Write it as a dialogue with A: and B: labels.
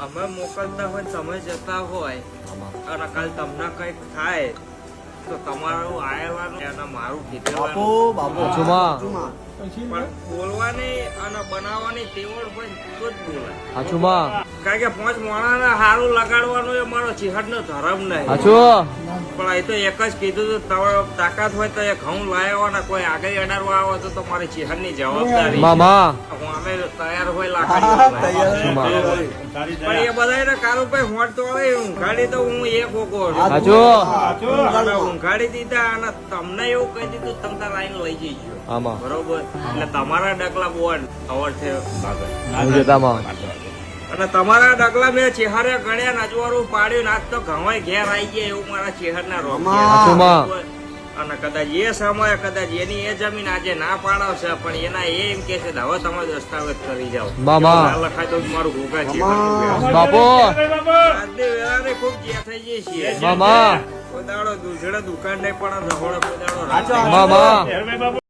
A: અમે મોકલતા હોય તમે જતા હોય અને કાલ તમને કઈક થાય તો તમારું આયેવાનું અને મારું કીધેલું પણ બોલવાની અને બનાવવાની તેવડ હોય તો જ બોલાય. કારણ કે 5 માણસને હારું લગાડવાનું એ મારો ચિહટનો ધર્મ નહીં. પણ એ તો એક જ કીધું હતું તમારો તાકાત હોય તો એ ઘઉં લાવવાના કોઈ આગળ અડાડવા આવે તો તમારી ચિહટની જવાબદારી હું અમે તૈયાર હોય લાકડી પણ એ બધા કારુભાઈ હોટ તો ઊંઘાડી તો હું એક ઓકો ઊંઘાડી દીધા અને તમને એવું કહી દીધું તમે તાર આઈને લઈ જઈજો બરોબર. એટલે તમારા ડગલા બહુ અવર છે અને તમારા ડગલા મેં ચેહરે ગણ્યા નજવારું પાડ્યું આજ તો ઘવાય ઘેર આવી ગયા એવું મારા ચેહરના રોક્યા. અને કદાચ એ સમયે કદાચ એની એ જમીન આજે ના પાડવશે પણ એના એ એમ કે છે હવે તમે દસ્તાવેજ કરી જાઓ લખાય તો મારું ભૂગા છે આજની વેળાને ખૂબ જે થઈ જઈએ છીએ કોઈ દાડો દૂધડા દુકાન નહીં પણ રહોડો કોઈ દાડો